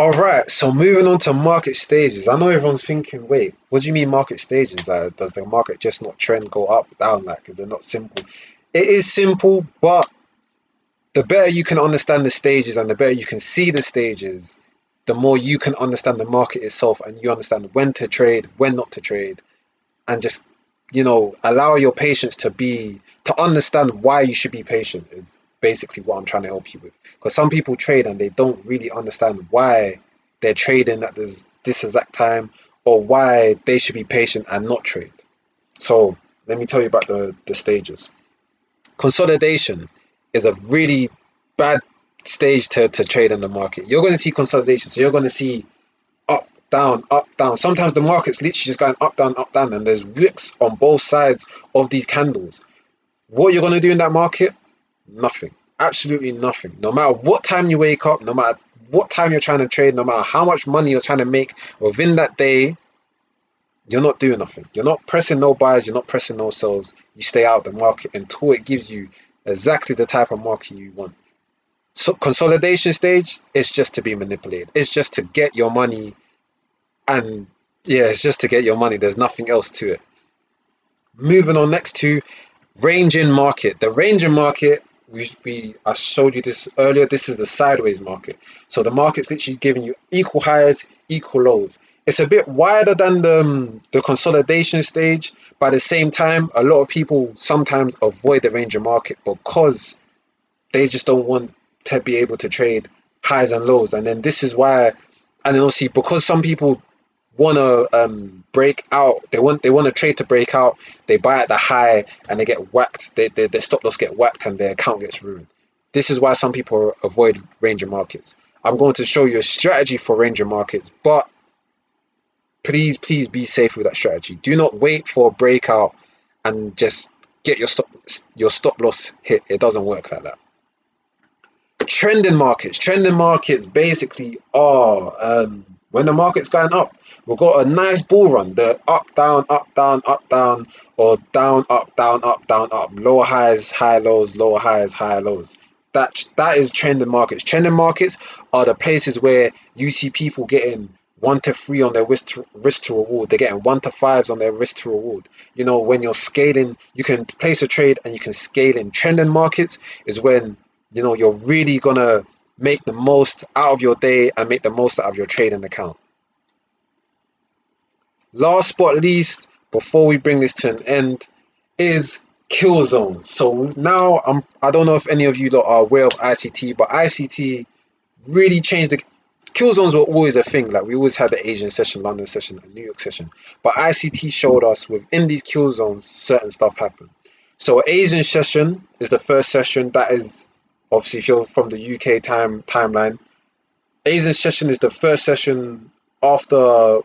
All right, so moving on to market stages. I know everyone's thinking, wait, what do you mean market stages? Like, does the market just not trend go up, down? Like, is it not simple? It is simple, but the better you can understand the stages and the better you can see the stages, the more you can understand the market itself and you understand when to trade, when not to trade, and just, allow your patience to understand why you should be patient is basically what I'm trying to help you with. Because some people trade and they don't really understand why they're trading at this exact time or why they should be patient and not trade. So let me tell you about the stages. Consolidation is a really bad stage to trade in the market. You're going to see consolidation. So you're going to see up, down, up, down. Sometimes the market's literally just going up, down, and there's wicks on both sides of these candles. What you're going to do in that market? Nothing. Absolutely nothing. No matter what time you wake up, no matter what time you're trying to trade, no matter how much money you're trying to make within that day, you're not doing nothing. You're not pressing no buys, you're not pressing no sells. You stay out of the market until it gives you exactly the type of market you want. So consolidation stage is just to be manipulated. It's just to get your money, and yeah, it's just to get your money. There's nothing else to it. Moving on next to range in market. The range in market, I showed you this earlier. This is the sideways market. So the market's literally giving you equal highs, equal lows. It's a bit wider than the consolidation stage, but at the same time, a lot of people sometimes avoid the range in market because they just don't want to be able to trade highs and lows. And then this is why, and then obviously because some people want to break out, they want to trade to break out, they buy at the high and they get whacked, their stop loss get whacked and their account gets ruined. This is why some people avoid range of markets. I'm going to show you a strategy for range of markets, but please be safe with that strategy. Do not wait for a breakout and just get your stop loss hit. It doesn't work like that. Trending markets basically are when the market's going up, we've got a nice bull run, the up down up down up down, or down up down up down up, lower highs high lows, lower highs higher lows. That is trending markets. Trending markets are the places where you see people getting 1 to 3 on their risk to reward. They're getting 1 to 5s on their risk to reward. When you're scaling, you can place a trade and you can scale in. Trending markets is when you're really gonna make the most out of your day and make the most out of your trading account. Last but least, before we bring this to an end, is kill zones. So now I don't know if any of you lot are aware of ICT, but ICT really changed the kill zones. Were always a thing. Like, we always had the Asian session, London session, and New York session, but ICT showed us within these kill zones certain stuff happened. So Asian session is the first session. That is obviously, if you're from the UK timeline, Asian session is the first session as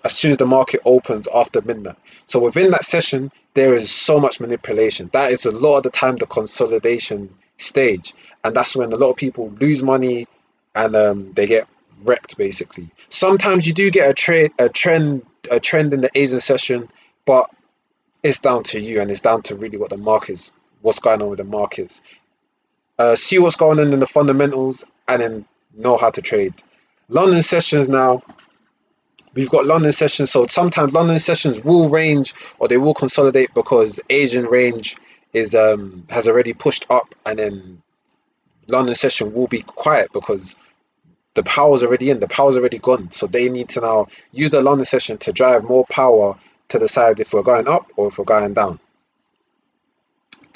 soon as the market opens after midnight. So within that session, there is so much manipulation. That is a lot of the time the consolidation stage, and that's when a lot of people lose money and they get wrecked basically. Sometimes you do get a trend in the Asian session, but it's down to you and it's down to really what's going on with the markets. See what's going on in the fundamentals and then know how to trade. London sessions now, we've got London sessions. So sometimes London sessions will range or they will consolidate because Asian range has already pushed up, and then London session will be quiet because the power's already in, the power's already gone. So they need to now use the London session to drive more power to decide if we're going up or if we're going down.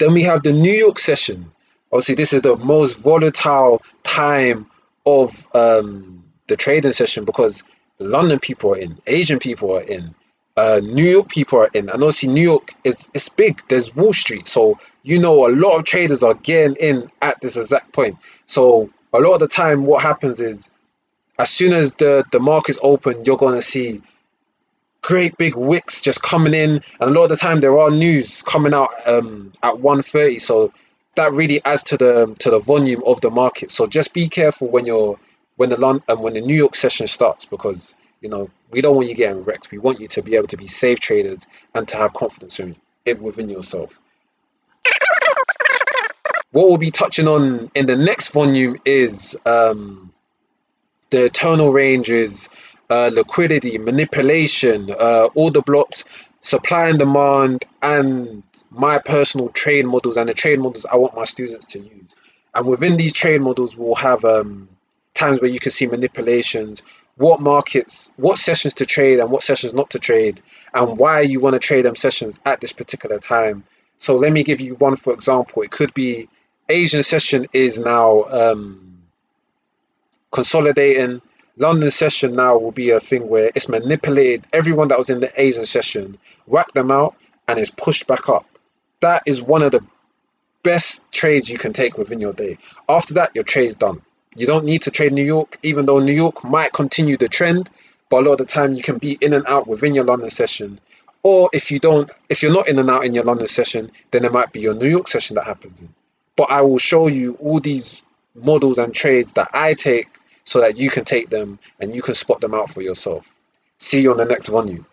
Then we have the New York session. Obviously, this is the most volatile time of the trading session because London people are in, Asian people are in, New York people are in. And obviously, New York it's big. There's Wall Street, so a lot of traders are getting in at this exact point. So a lot of the time, what happens is, as soon as the market's open, you're going to see great big wicks just coming in, and a lot of the time there are news coming out at 1:30, so that really adds to the volume of the market. So just be careful when the New York session starts, because we don't want you getting wrecked. We want you to be able to be safe traders and to have confidence within yourself. What we'll be touching on in the next volume is the tonal ranges, liquidity, manipulation, all the blocks, supply and demand, and my personal trade models and the trade models I want my students to use. And within these trade models, we'll have times where you can see manipulations, what markets, what sessions to trade and what sessions not to trade, and why you want to trade them sessions at this particular time. So let me give you one for example. It could be Asian session is now consolidating. London session now will be a thing where it's manipulated everyone that was in the Asian session, whack them out, and it's pushed back up. That is one of the best trades you can take within your day. After that, your trade's done. You don't need to trade New York, even though New York might continue the trend, but a lot of the time you can be in and out within your London session. Or if you're not in and out in your London session, then it might be your New York session that happens in. But I will show you all these models and trades that I take so that you can take them and you can spot them out for yourself. See you on the next one, you.